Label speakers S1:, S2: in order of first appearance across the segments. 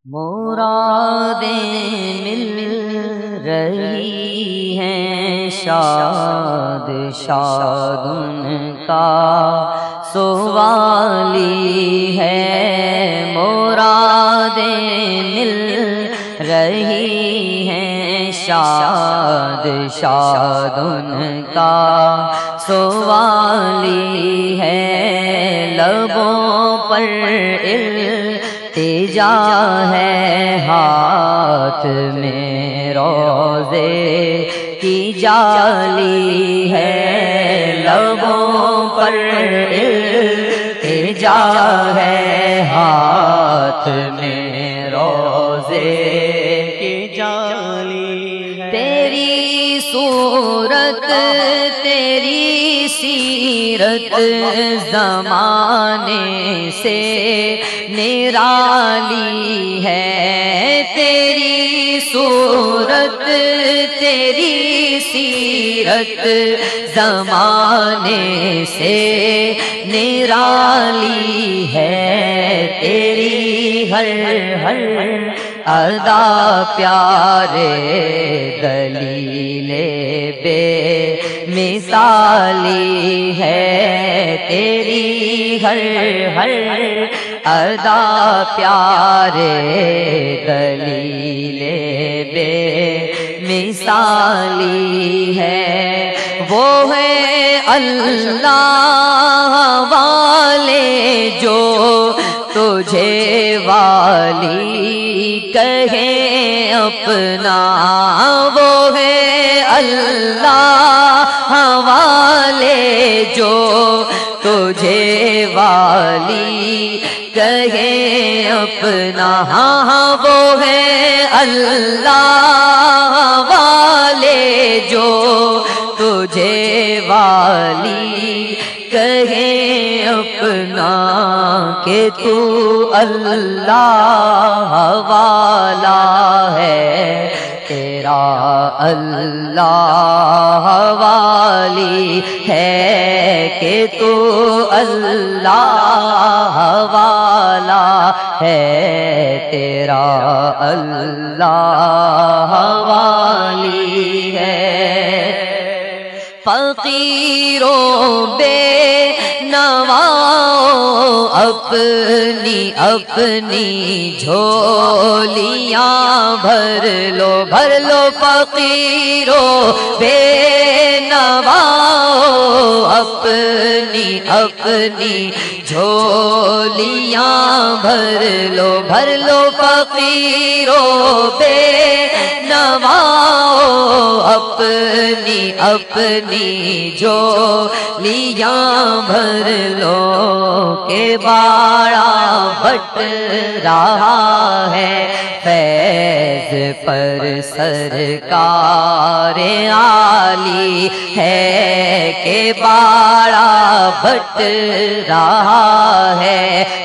S1: مرادیں مل رہی ہیں، شاد شاد ان کا سوالی ہے۔ مرادیں مل رہی ہیں، شاد شاد ان کا سوالی ہے۔ لبوں پر التجا ہے، ہاتھ میں روضے کی جالی ہے۔ لبوں پر التجا ہے، ہاتھ میں روضے کی جالی ہے۔ تیری صورت تیری سیرت زمانے سے نرالی ہے۔ تیری صورت تیری سیرت زمانے سے نرالی ہے۔ تیری ہر ادا پیارے دلیل بے مثالی ہے۔ تیری ہر ادا پیارے دلیل بے مثالی ہے۔ وہ ہے اللہ والے جو تجھے والی کہیں اپنا، وہ ہے اللہ والے جو تجھے والی کہیں اپنا۔ ہاں وہ ہے اللہ والے جو تجھے والی کہیں اپنا، کہ تو اللہ والا ہے، تیرا اللہ والی ہے، کہ تو اللہ والا ہے، تیرا اللہ والی ہے۔ فقیروں بے نواؤں اپنی اپنی جھولیاں بھر لو، بھر لو۔ فقیروں بے نواؤں اپنی اپنی جھولیاں بھر لو، بھر لو۔ فقیروں بے نواؤں اپنی اپنی جھولیاں بھر لو، کہ باڑا بٹ رہا ہے فیض پر سرکار عالی ہے، کہ باڑا بٹ رہا ہے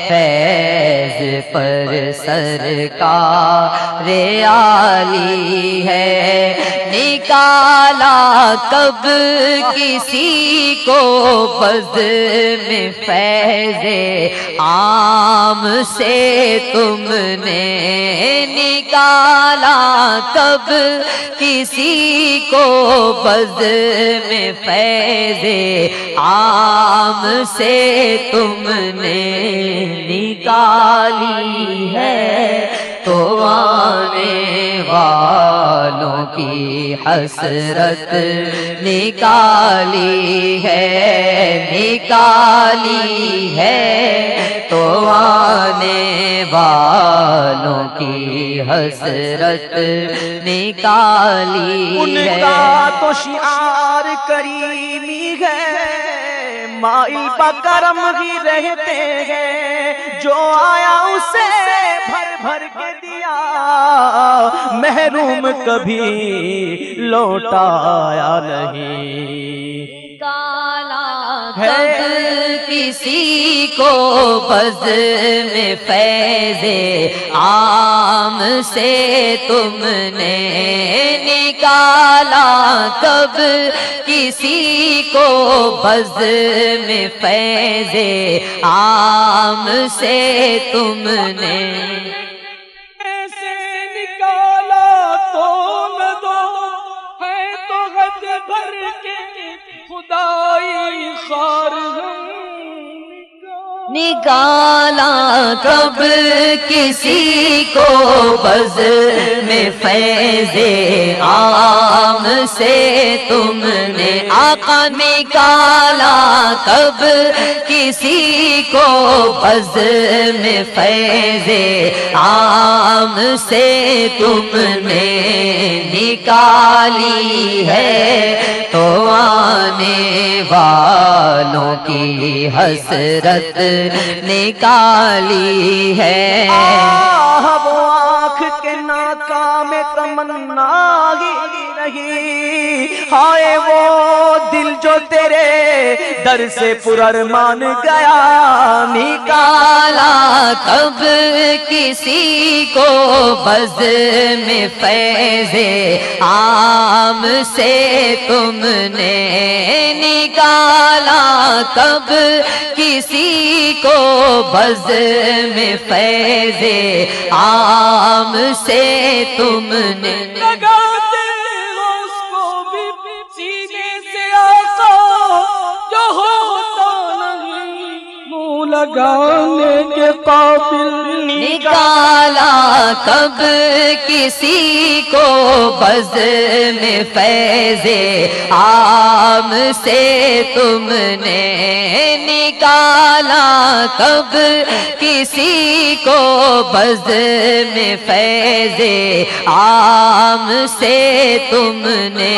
S1: فیض پر سرکار عالی ہے۔ نکالا کب کسی کو بز میں فیض عام سے تم نے، نکالا کب کسی کو بز میں فیض عام سے تم نے، نکالی ہے تو آنے والوں کی حسرت نکالی ہے، نکالی ہے تو آنے والوں کی حسرت نکالی ہے۔
S2: ان کا تو شعار کریمی ہے، مائل بکرم ہی رہتے ہیں، جو آیا اسے بھر بھر کے دیا، محروم کبھی لوٹایا نہیں۔
S1: کالا کب کسی کو بز میں فیض عام سے تم نے، نکالا کب کسی کو بز میں فیض عام سے تم نے،
S3: جدائی خار
S1: نکالا کب کسی کو بزم فیض عام سے تم نے آقا نکالا کب کسی کو بزم فیض عام سے تم نے نکالی ہے تو آنے والوں کی حسرت نکالی ہے
S2: وہ آنکھ کے ناکام تمنا ہی نہیں ہائے وہ دل جو تیرے در سے پرارمان گیا
S1: نکالا کب کسی کو بزم فیض عام سے تم نے نکالا کب کسی کو بزم فیض عام سے تم نے
S3: لگاتے ہو اس کو بھی سینے سے آقا جو ہوتا نہیں منہ لگانے کے قابل
S1: نکالا کب کسی کو بزم فیض عام سے تم نے نکالا کب کسی کو بزم فیض عام سے تم نے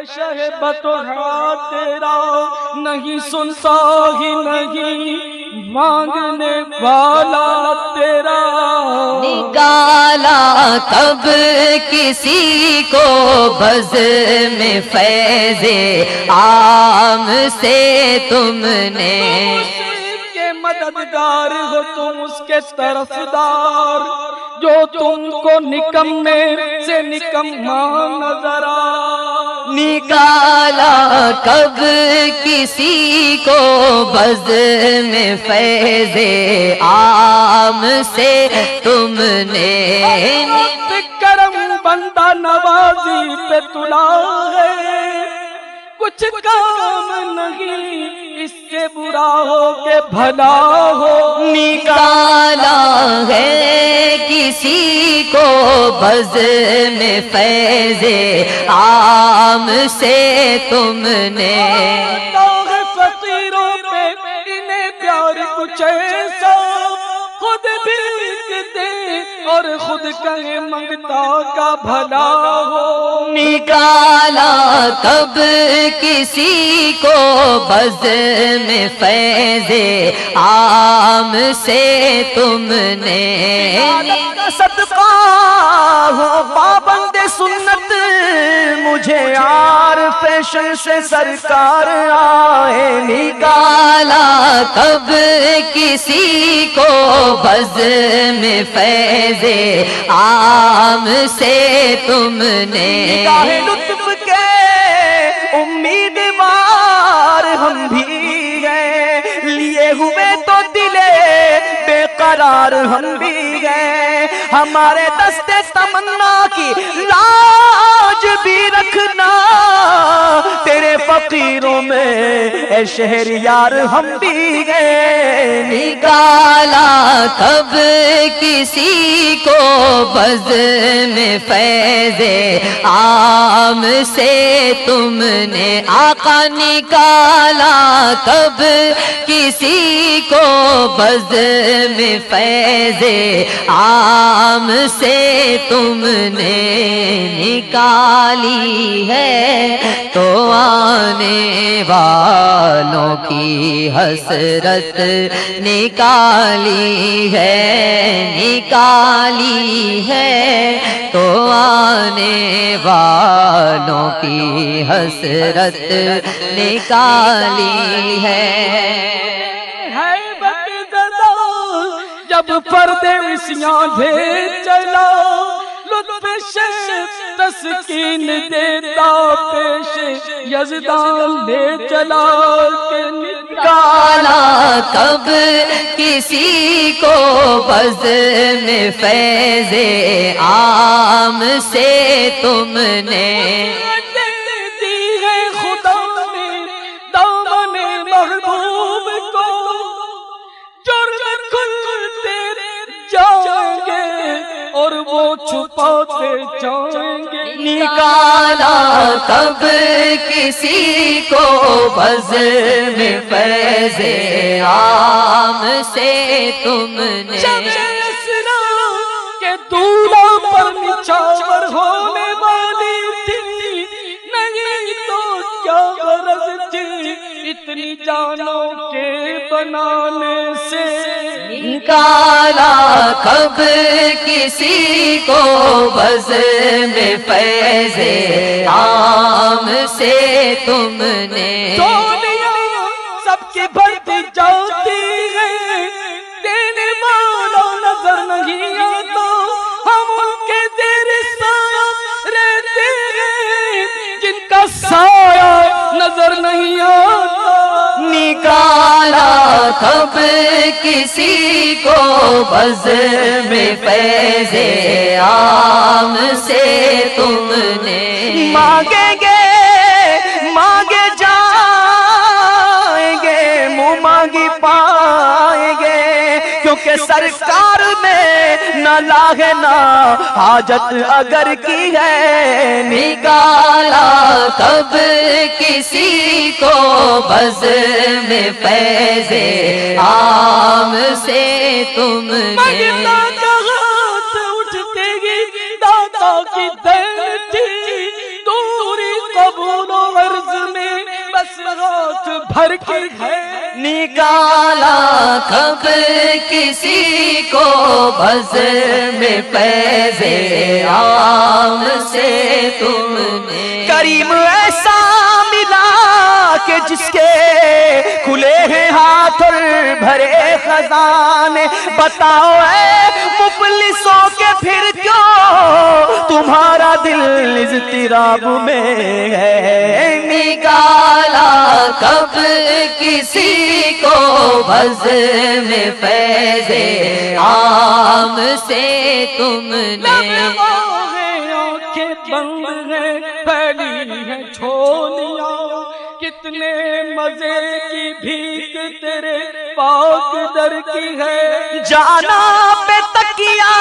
S3: شہ بطحا تیرا نہیں سنتا ہی نہیں مانگنے والا تیرا
S1: نکالا کب کسی کو بزم فیض عام سے تم نے
S3: کے مددگار ہو تم اس کے طرفدار جو تم کو نکمے سے نکما نظر
S1: نکالا کب کسی کو بزم فیض عام سے تم نے
S3: کرم بندہ نوازی پہ تلا ہے کچھ کام نہیں اس سے برا ہو کہ بھلا ہو
S1: نکالا ہے کسی کو بزم فیض عام سے تم نے
S3: فقیروں پہ انہیں پیار کچھ ایسا خود بھیک دے اور خود کہے منگتا کا بھلا ہو
S1: نکالا کب کسی کو بزم فیض عام سے تم نے
S2: صدقہ ہو پابند سنت مجھے یار فیشن سے سرکار آئے
S1: نکالا کب کسی کو بزم فیض عام سے تم نے
S2: نگاہ لطف کے امیدوار ہم بھی گئے لیے ہوئے تو دلے بے قرار ہم بھی گئے ہمارے دستے تمنا کی لاج بھی رکھنا تیرے فقیروں میں اے شہریار ہم بھی گئے
S1: نکالا کب کسی کو بزم فیض عام سے تم نے آقا نکالا کب کسی کو بزم فیض عام سے تم نے نکالی ہے تو آنے والوں کی حسرت نکالی ہے تو آنے والوں کی حسرت نکالی ہے
S3: جب پردے وسیاں دے چلا لطف تسکین دیتا پیش یزدان لے چلا کے
S1: نکالا کب کسی کو بزم فیض عام سے تم نے
S3: اور وہ چھپاتے جائیں گے۔
S1: نکالا کب کسی کو بزم فیض عام سے تم نے،
S3: شب اسرا کے دولہ پر نچھاور ہونے والی تھی، نہیں تو کیا غرض تھی اتنی جانوں کے بنانے سے۔
S1: نکالا کب کسی کو بزم فیض عام سے تم نے،
S3: دنیا سب کی بڑھتی جاتی ہے، دینے والا نظر نہیں آتا، ہم ان کے زیر سایہ رہتے ہیں جن کا سایہ نظر نہیں آتا۔
S1: نکالا کب کسی کو بزم فیض عام سے تم نے،
S2: مانگیں گے مانگے جائیں گے، منہ مانگی پائیں گے، کیونکہ سرکار میں نہ لاغ نہ حاجت اگر کی ہے۔
S1: نکالا کب کسی کو بزم فیض عام سے تم نے،
S3: مانگتا کا ہاتھ اٹھتے ہی دادا کی دین تھی، دوری قبول و عرض میں بس ہاتھ بھر کے ہے۔
S1: نکالا کب کسی کو بزم فیض عام سے تم نے،
S2: کریم ایسا ملا کہ جس کے کھلے ہیں ہاتھ اور بھرے خزانے، بتاؤ اے مفلسوں کے پھر کیوں تمہارا دل اضطراب میں ہے۔
S1: نکالا کب کسی کو بزم فیض عام سے تم نے،
S3: آنکھیں بند ہیں پھیلی ہیں جھولیاں، کتنے مزے کی بھیک تیرے پاک در کی ہے۔
S2: جانا پہ تکیا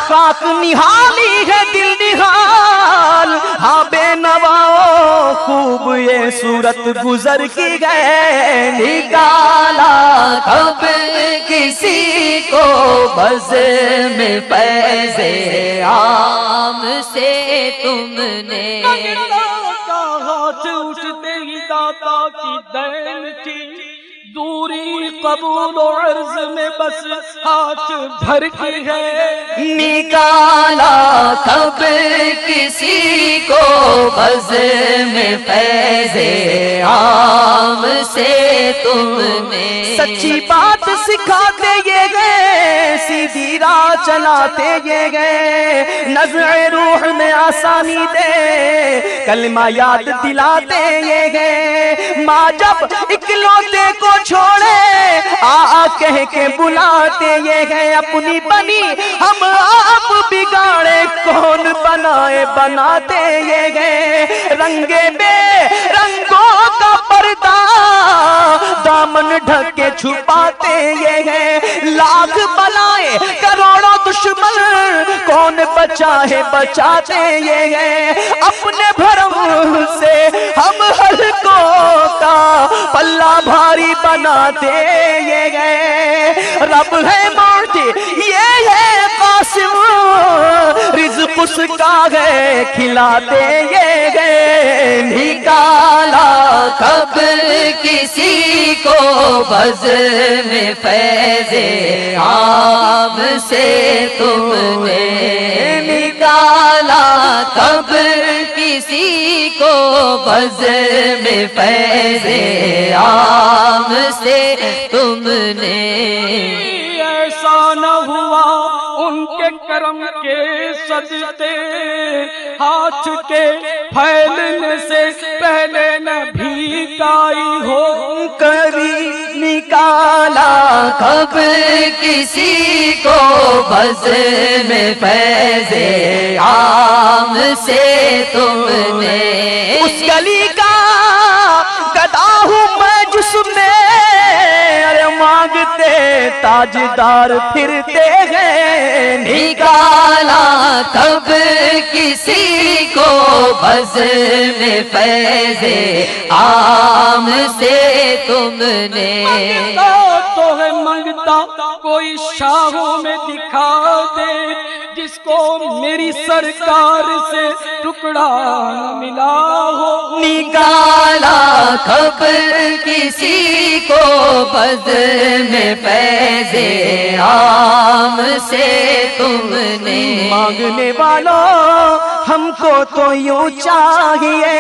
S2: خاک نہالی ہے دل نہال، ہاں بے نواؤ خوب یہ صورت گزر کی گئے۔
S1: نکالا کب کسی کو بزم فیض عام سے تم نے،
S3: کا ہاتھ اٹھتے ہی داتا کی دین تھی، دوری قبول و عرض میں بس ہاتھ بھر کی ہے۔
S1: نکالا کب کسی کو بزم فیض عام سے تم نے،
S2: سچی بات سکھاتے یہ گئے، سیدھی راہ چلاتے یہ گئے، نزع روح میں آسانی دے کلمہ یاد دلاتے یہ گئے۔ ماں جب اکلوتے کو چھوڑے آ کہہ کے بلاتے یہ گئے، اپنی بنی ہم آپ بگاڑے کون بنائے بناتے یہ گئے۔ رنگے بے رنگوں کا پردہ دامن ڈھک کے چھپاتے یہ گئے، لاکھ بلائیں کروڑوں دشمن کون بچائے بچاتے یہ گئے۔ اپنے بھرم سے ہم حلقوں کا پلہ بھاری بناتے یہ گئے۔ رب ہے مارتی یہ ہے قاسم، رزق اس کا ہے کھلاتے یہ گئے۔
S1: نکالا کب کسی کو بزم فیض عام سے تم نے، نکالا کب کسی کو بزم فیض عام سے تم نے،
S3: ایسا نہ ہوا ان کے کرم کے صدقے، ہاتھ کے پھیلنے سے پہلے نہ بھیک آئی ہو۔
S2: کبھی
S1: نکالا کب کسی کو بزم فیض عام سے تم نے،
S2: اس گلی کا گدا ہوں میں جس میں ارے مانگتے تاجدار پھرتے ہیں،
S1: نکالا کب کسی کو بزم فیض عام سے تم نے؟
S3: تو ہے منگتا کوئی شاہوں میں دکھا دے، جس کو میری سرکار سے ٹکڑا نہ ملا ہو۔
S1: نکالا کب کسی کو بزم فیض عام سے تم نے؟
S2: مانگنے والوں ہم کو تو یوں چاہیے،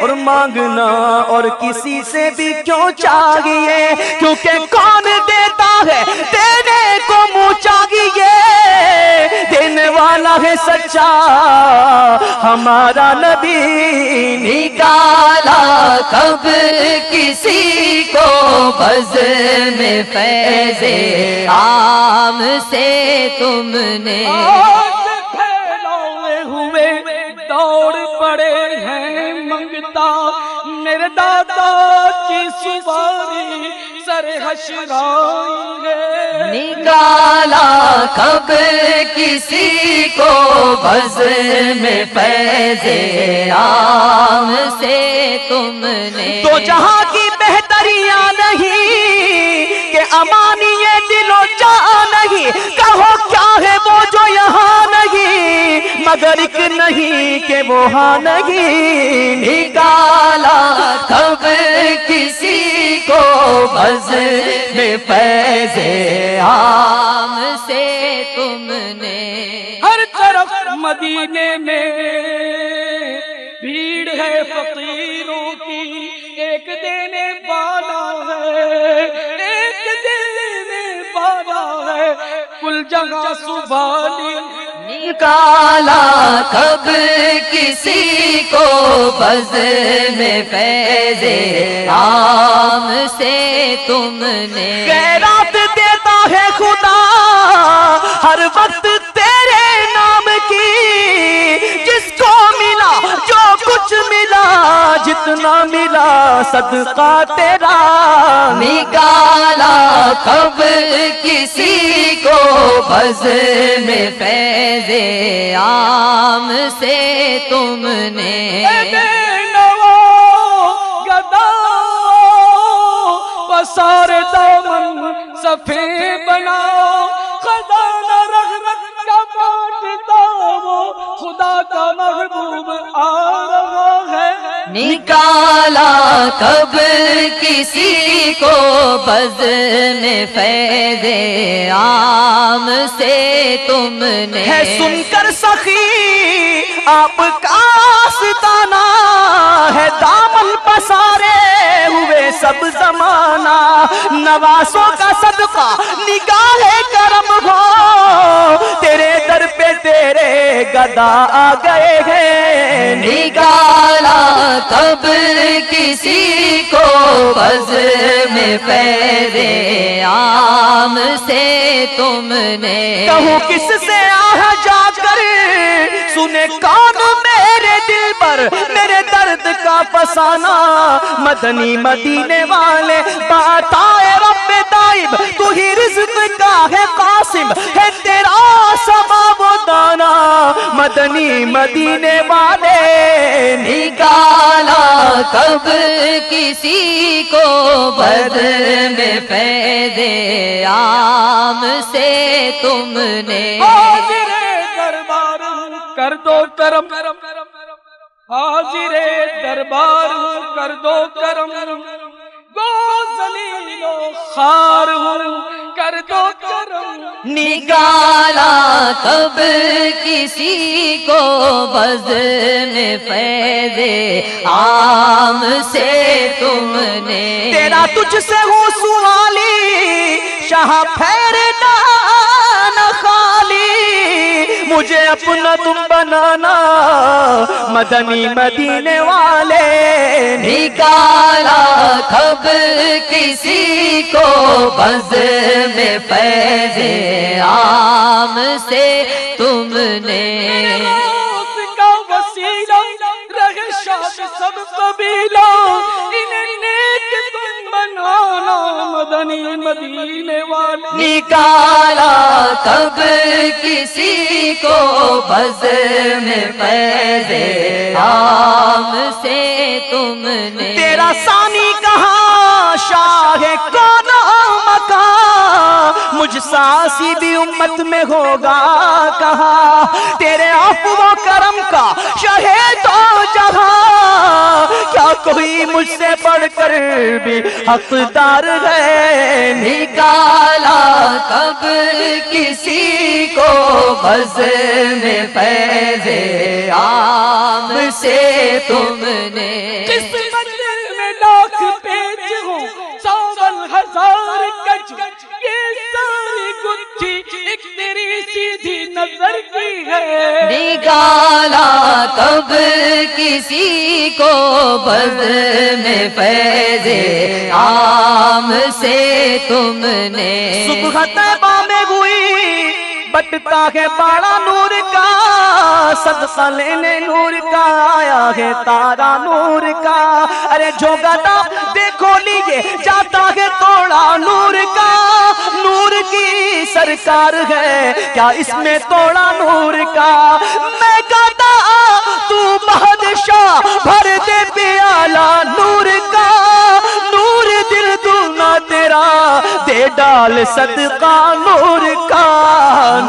S2: اور مانگنا اور کسی سے بھی کیوں چاہیے، کیونکہ کون دیتا ہے دینے کو منہ چاہیے، دینے والا ہے سچا ہمارا نبی۔
S1: نکالا کب کسی کو بزم فیض عام سے تم نے؟
S3: پھیلائے ہوئے دوڑ پڑے ہیں منگتا، میرے دادا کی سواری سر حشرائیں گے۔
S1: نکالا کب کسی کو بزم فیض عام سے تم نے؟
S2: تو جہاں کی بہتریاں نہیں کہ امانی دل و جان نہیں، کہو کیا ہے وہ جو یہاں نہیں، مگر ایک نہیں کہ وہ ہاں نہیں۔
S1: نکالا کب کسی کو بزم فیض عام سے تم نے؟
S3: ہر طرف مدینے میں بھیڑ ہے فقیروں کی، ایک دینے والا ہے، ایک دینے والا ہے، کل جگہ سبحانی۔
S1: نکالا کب کسی کو بزم فیض عام سے تم نے؟
S2: خیرات دیتا ہے خدا ہر وقت تیرے نام کی، جس کو ملا جو کچھ ملا، جتنا ملا صدقہ تیرا۔
S1: نکالا کب کسی کو بزم فیض عام سے تم نے؟
S3: پسار دامن صفے بناؤ، خزانہ رحمت کا بانٹتا وہ خدا کا محبوب آ رہا ہے۔
S1: نکالا کب کسی کو بزم فیض عام سے تم نے؟
S2: ہے سن کر سخی آپ کا ستانہ، ہے دامن پسارے ہوئے سب زمانہ، نواسوں کا صدقہ نگاہ کرم ہو، تیرے در پہ تیرے گدا آ گئے ہیں۔
S1: نکالا کب کسی کو بزم فیض عام سے تم نے؟
S2: کہوں کس سے آہ جا کر سنے کون میرے دل پر میرے درد کا فسانہ، مدنی مدینے والے باتائے رب دائم، تو ہی رزق کا ہے قاسم، ہے تیرا سما و دانا، مدنی مدینے والے۔
S1: نکالا کب کسی کو بزم فیض عام سے تم نے؟
S3: حاضر دربار کر دو کرم، حاضر دربار کر دو کرم، گو ذلیل و خوار ہوں کر دو کرم۔
S1: نکالا کب کسی کو بزم فیض عام سے تم نے؟
S2: تیرا تجھ سے ہوں سوالی شاہ پھیرنا نہ خالی، مجھے اپنا تم بنانا مدنی مدینے والے۔
S1: نکالا کب کسی کو بزم فیض عام سے تم نے؟
S3: اس کا وسیلہ رہے شاد سب قبیلہ، انہیں نیک تم بنانا مدنی غنی مدینے والے
S1: نکالا کب کسی کو بزم فیض عام سے تم نے؟
S2: تیرا ثانی کہاں شاہ کون مکان، مجھ ساسی بھی امت میں ہوگا کہاں، تیرے عفو و کرم کا شاہد و جہاں، کیا کوئی مجھ سے بڑھ کر بھی حقدار ہے؟
S1: نکالا کب کسی کو بزم فیض عام سے تم نے؟
S3: قسمت میں لاکھ پیچ ہوں 100,000 کج، یہ ساری گتھی ایک تیری سیدھی نظر کی ہے۔
S1: نکالا کب کسی کو بزم فیض عام سے تم نے؟
S2: صبح طیبہ میں ہوئی بٹتا ہے بڑا نور کا، صدقہ لینے نور کا آیا ہے تارا نور کا، ارے جو گدا دیکھو لیے جاتا ہے توڑا نور کا، نور کی سرکار ہے کیا اس میں توڑا نور کا؟ میں گدا تو بادشاہ بھر دے پیالہ نور کا، نور دل دونا تیرا دے ڈال صدقہ نور کا۔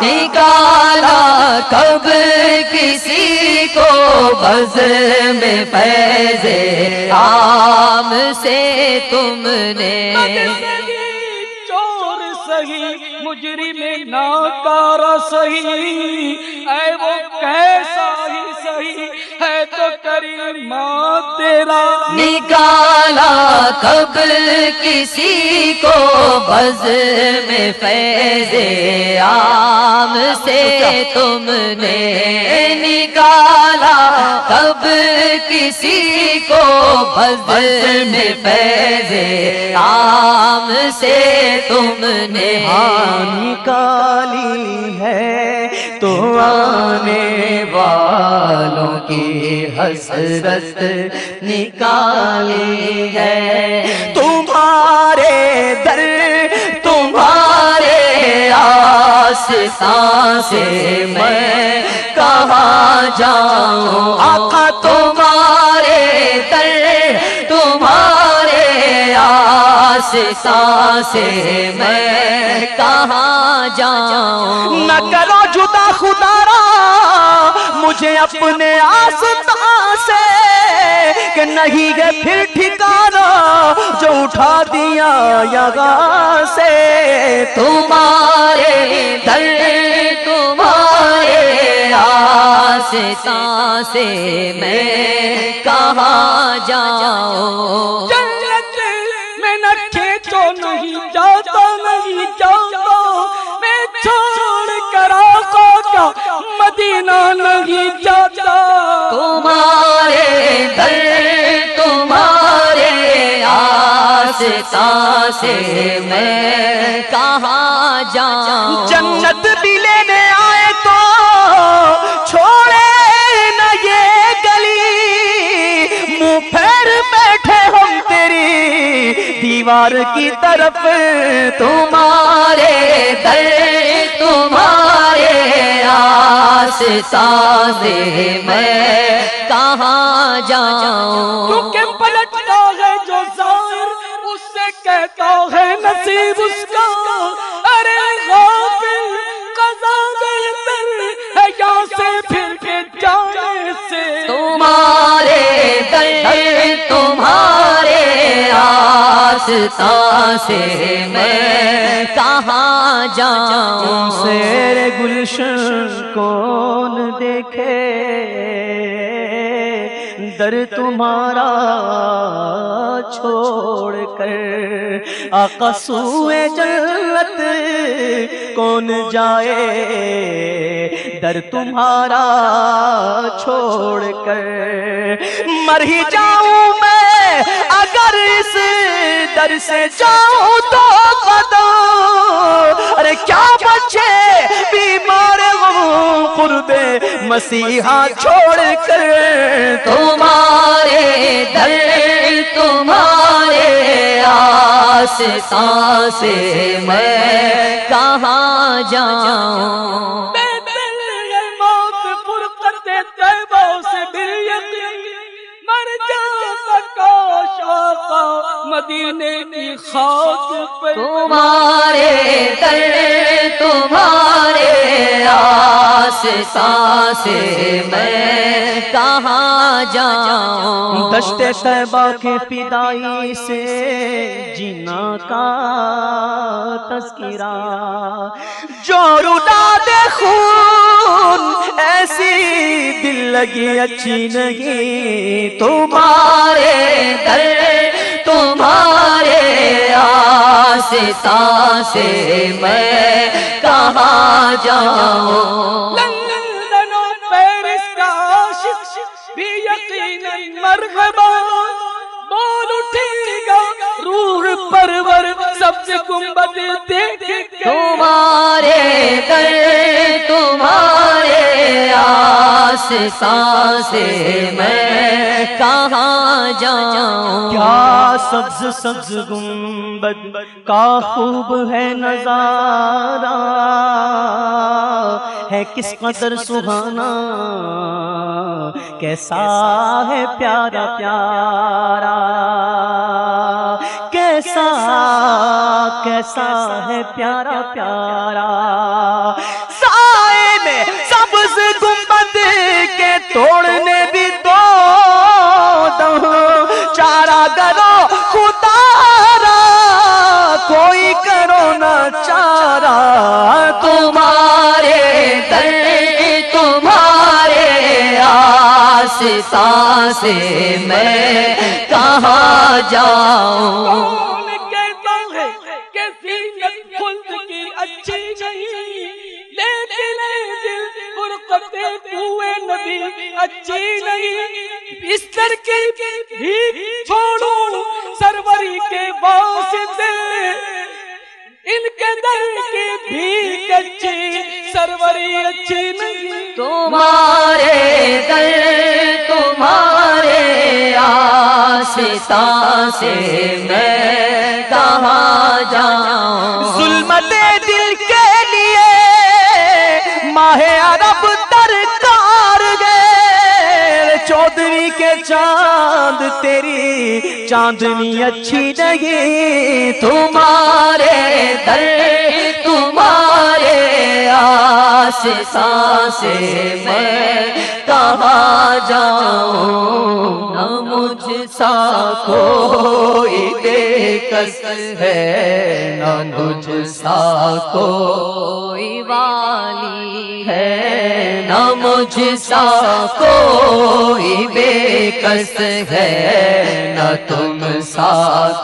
S1: نکالا کب کسی کو بزم فیض عام سے تم نے؟
S3: چور سہی مجرم ناکارہ سہی، اے وہ کیسا ہی سہی ہے تو کریمہ تیرا۔
S1: نکالا کب کسی کو بزم فیض عام سے تم نے؟ نکالا کب کسی کو بزم فیض عام سے تم نے؟
S2: نکالی ہے تو آنے والوں کی حسرت نکالی ہے، تمہارے در تمہارے آستان سے میں کہاں جاؤں، آقا تمہارے در تمہارے آستان سے میں کہاں جاؤں؟
S3: نہ کرو جدا خدا را مجھے اپنے آستان سے، کہ نہیں ہے پھر ٹھکانا جو اٹھا دیا یہاں سے۔
S1: تمہارے در تمہارے آستان سے میں کہاں جاؤں؟
S3: جنت میں نہ کھینچو نہیں جاتا نہیں جاتا، میں چھوڑ کر آقا کا مدینہ نہیں جاتا۔
S1: تمہارے در تمہارے آستان سے میں کہاں جاؤں؟
S2: جنت بھی لینے آئے تو چھوڑے نہ یہ گلی، منہ پھیر بیٹھے ہم تیری دیوار کی طرف۔
S1: تمہارے در تمہارے آستان سے میں کہاں جاؤں؟
S3: کیونکہ پلٹتا ہے جو ظاہر اس سے کہتا ہے نصیب اس کا، ارے غافل قضا بہتر ہے یہاں سے پھر کے جانے سے۔
S1: تمہارے در تمہارے آستان سے میں کہاں جاؤں؟
S2: سیر گلشن کون دیکھے در تمہارا چھوڑ کر، آقا سوئے جنت کون جائے در تمہارا چھوڑ کر۔ مر ہی جاؤں میں اگر اس در سے جاؤں تو قدم، ارے کیا بچے بیمار ہوں قرب مسیحا چھوڑ کر۔
S1: تمہارے در تمہارے آستان سے میں کہاں جاؤں
S3: موت فرقت طیبہ سے بالیقین مر جاتا کاش آقا مدینے کی خاک پہ
S1: تمہارے در تمہارے آستان سے میں کہاں جاؤں
S2: دشت طیبہ کے فدائی سے جینا کا تذکرہ جو رلا دے خون ایسی دل لگی اچھی نہیں
S1: تمہارے در تمہارے آستان سے میں کہاں جاؤں
S3: لندن و پیرس کا عاشق بھی یقیناً مرحبا بول اٹھے گا روح پرور سب سے گنبد دیکھ کے
S1: تمہارے در تمہارے آستان سے میں کہاں جاؤں
S2: کیا سبز سبز گنبد کا خوب ہے نظارہ ہے کس قدر سہانا کیسا ہے پیارا پیارا کیسا کیسا ہے پیارا پیارا سائے میں سبز گنبد کے توڑنے بھی دو چارہ کرو خدارا کوئی کرو نہ چارہ
S1: تمہارے در تمہارے آستان سے میں کہاں جاؤں
S3: کون کہتا ہے کہ زینت خلد کی اچھی نہیں لیکن دل فرقت کوئے نبی اچھی نہیں بستر کی بھیک چھوڑو سروری کے واسطے ان کے در کی بھیک اچھی سروری اچھی نہیں
S1: تمہارے در تمہارے آستان سے میں کہاں جاؤں
S2: ظلمت دل کے لیے ماہ عرب درکار گئے چودھری کے چاند تیری چاندنی اچھی نہیں
S1: تمہارے در تمہارے آستان سے میں کہاں جاؤں نہ مجھ سا کوئی بے کس ہے نہ مجھ سا کوئی والی ہے نہ مجھ سا کوئی بے کس ہے نہ تم سا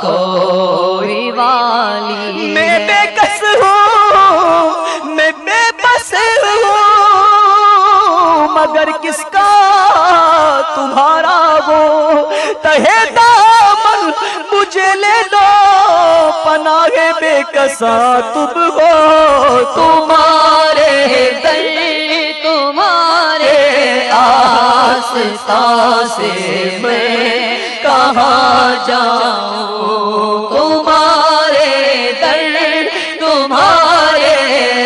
S1: کوئی والی
S2: میں بے کس ہوں میں بے بس ہوں مگر کس کا تمہارا وہ تہے دامن مجھے لے دو پناہ بے کسا تم ہو
S1: تمہارے در تمہارے آستان سے میں کہاں جاؤں تمہارے در تمہارے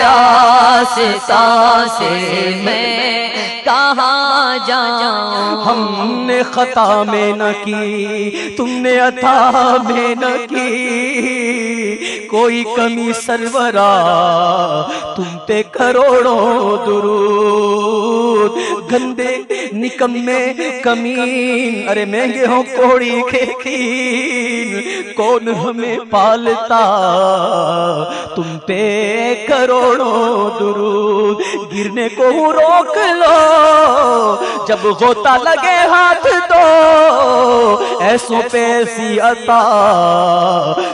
S1: آستان سے میں کہاں جاؤں
S2: ہم نے خطا میں نہ کی تم نے عطا میں نہ کی کوئی کمی سرورا تم پہ کروڑوں درود گندے نکمے کمین ارے مہنگے ہوں کوڑی کے کین کون ہمیں پالتا تم پہ کروڑوں درود گرنے کو روک لو جب غوطہ لگے ہاتھ دو ایسوں پہ ایسی عطا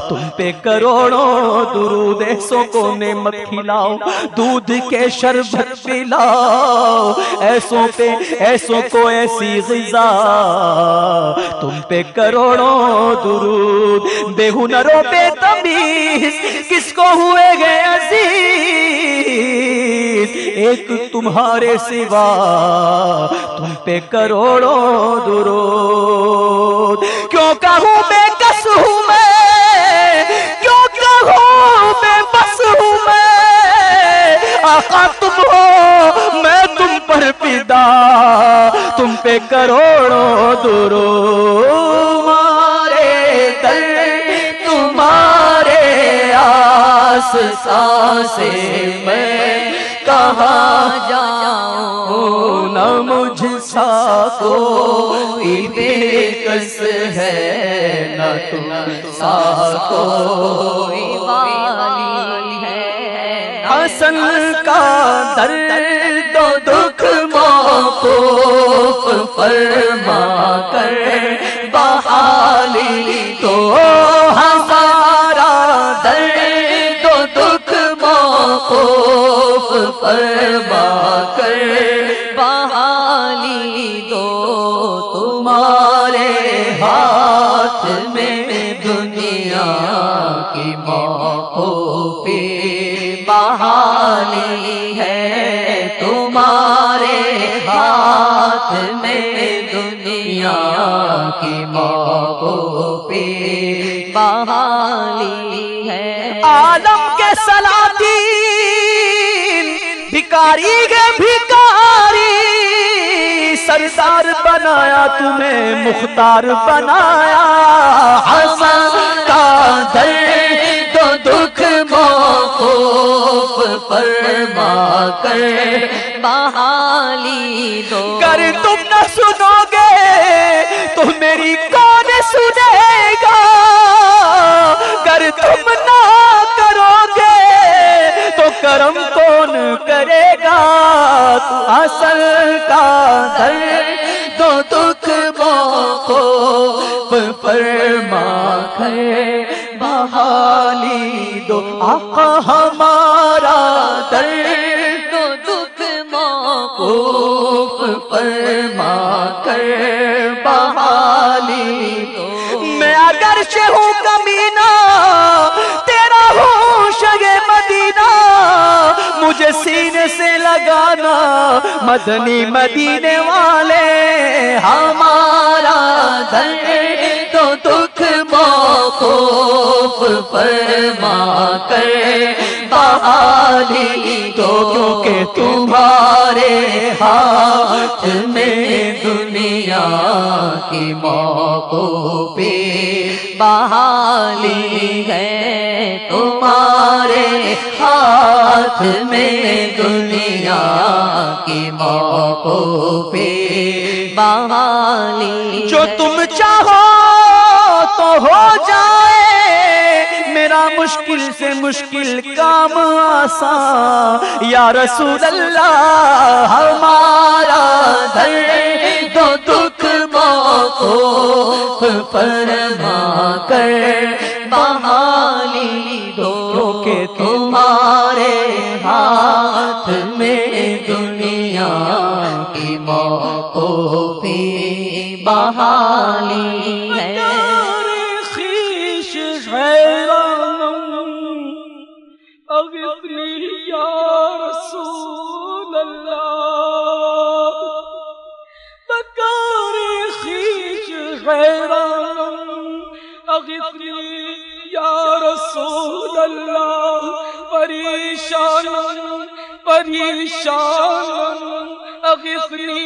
S2: تم پہ کروڑوں درود ایسوں کو نعمت کھلاؤ دودھ کے شربت پلاؤ ایسوں پہ ایسوں کو ایسی غذا تم پہ کروڑوں درود بے ہنروں بے تمیز کس کو ہوئے گئے عزیز ایک تمہارے سوا تم پہ کروڑوں درود کیوں کہوں بے کس ہوں میں آقا تم ہو میں تم پر فدا، تم پہ کروڑوں درود، تمہارے در تمہارے آس سے میں کہاں جاؤں، نہ مجھ سا کوئی بے کس ہے، نہ تم سا کوئی والی ہے۔ حسن کا درد و دکھ موقوف فرما کر بحالی تو، ہمارا درد و دکھ موقوف فرما کر بحالی دو، تمہارے ہاتھ میں دنیا کی موقوفی بحالی ہے، تمہارے ہاتھ میں دنیا کی موقوفی بحالی ہے۔ عالم کے سلاطین بھکاری کے بھکاری، سردار بنایا تمہیں مختار بنایا، حسن کا درد و دکھ موقوف فرما کر بحالی دو، گر تم نہ سنو گے تو میری کون سنے گا، گر تم نہ کرو گے تو کرم کون کرے گا، تو حسن کا درد و دکھ موقوف فرما کر بحالی دو، آقا ہمارا درد و دکھ موقوف فرما کر بحالی دو۔ میں اگرچہ ہوں کمینہ تیرا ہوں شگے مدینہ، مجھے سینے سے لگانا مدنی مدینے والے، ہمارا درد و دکھ موقوف فرما کر بحالی دو، کیونکہ تمہارے ہاتھ میں دنیا کی موقوفی بحالی ہے، تمہارے ہاتھ میں دنیا کی موقوفی بحالی، جو تم چاہو تو ہو جائے، میرا مشکل سے مشکل کام آسان، یا رسول اللہ ہمارا درد و دکھ موقوف فرما کر بحالی دو، کیونکہ تمہارے ہاتھ میں دنیا کی موقوفی بحالی ہے۔
S3: اغثنی یا رسول اللہ، بکار خویش حیرانم، اغثنی یا رسول اللہ، پریشانم پریشانم، اغثنی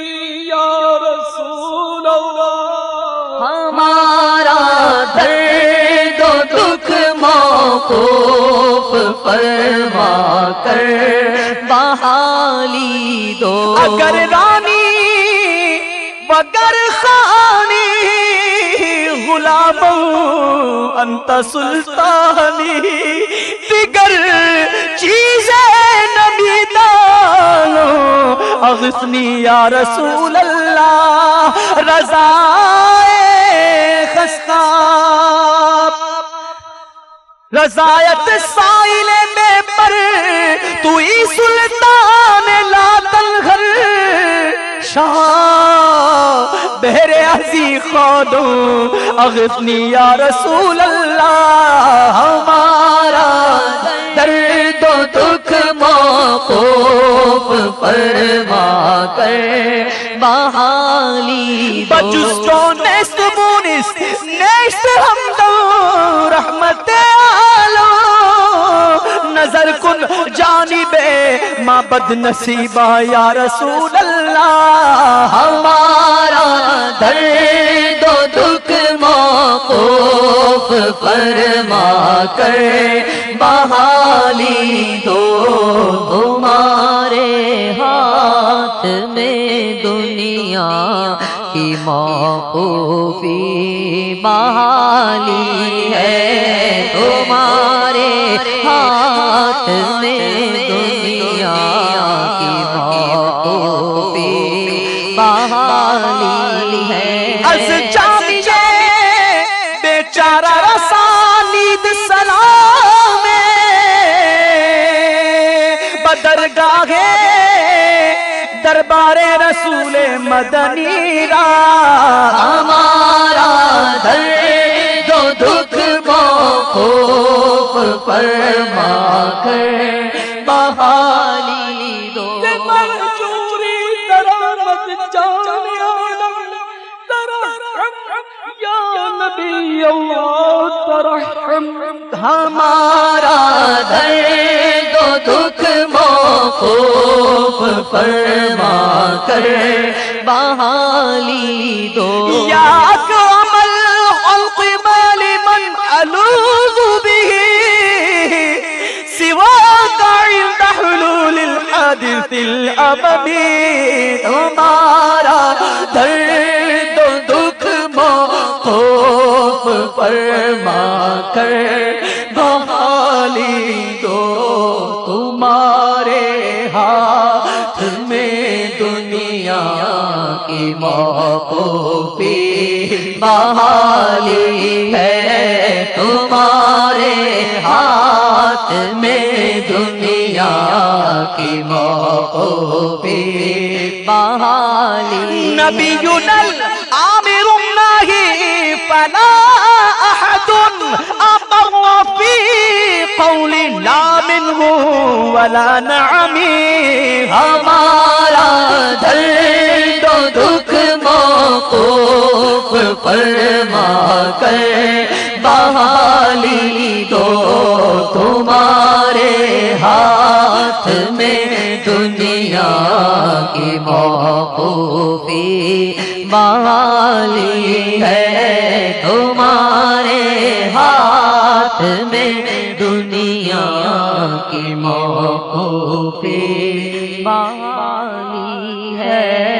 S3: یا رسول اللہ۔
S2: ہمارا درد و دکھ موقوف فرما کر بحالی دو، اگر رانی بگر خانی غلام انت سلطانی، دیگر چیزیں نبی دانو، اغثنی یا رسول اللہ، رضائے خستاب رضایت سائل میں پر، تو ہی سلطان لا تلغر، شاہ بہر عزی خودوں، اغثنی یا رسول اللہ، ہمارا درد و دکھ موقوف فرما کر بحالی دو، بجستو نیست مونست نیست حمد و رحمت نظر کن جانبے ماں بد نصیبہ یا رسول اللہ
S1: ہمارا درد و دکھ موقوف فرما کر بحالی دو تمہارے ہاتھ میں دنیا کی موقوفی بحالی ہے تمہارے ہاتھ میں دنیا کی موقوفی بحالی ہے
S2: از جامیے بیچارہ رسانید سلام بدرگاہ دربار رسول مدنی را
S1: ہمارا درد و دکھ موقوف فرما کر بحالی دو
S3: مرجوری درامت جان عالم ترحم یا نبی اللہ ترحم
S1: ہمارا درد و دکھ موقوف فرما کر بحالی دو
S2: یا اکرم الخلق من الوذ به سواک عند حلول الحادث الابدی
S1: تمہارا درد و دکھ موقوف فرما کر بحالی دو تمہارے ہاتھ میں دنیا کی موقوفی بحالی ہے تمہارے ہاتھ میں دنیا کی موقوفی بحالی
S2: نبینا العامر الناہی فلا احد اقر فی قول لا منہ ولا نعمی
S1: ہمارا درد و دکھ موقوف فرما کر بحالی دو تمہارے ہاتھ میں دنیا کی موقوفی بحالی ہے تمہارے ہاتھ میں دنیا کی موقوفی بحالی ہے